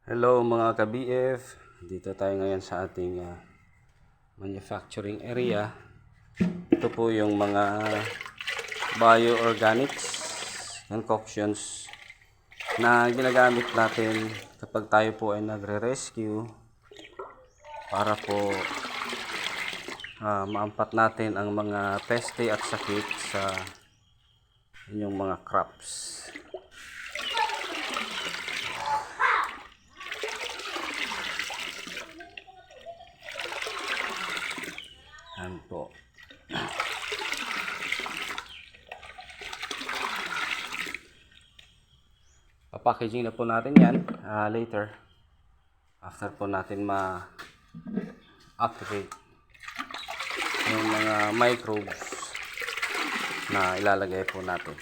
Hello mga ka-BF, dito tayo ngayon sa ating manufacturing area. Ito po yung mga bioorganics concoctions na ginagamit natin kapag tayo po ay nagre-rescue para po maampat natin ang mga peste at sakit sa inyong mga crops. Yan po. Papackaging na po natin yan later after po natin ma-activate yung mga microbes na ilalagay po natin.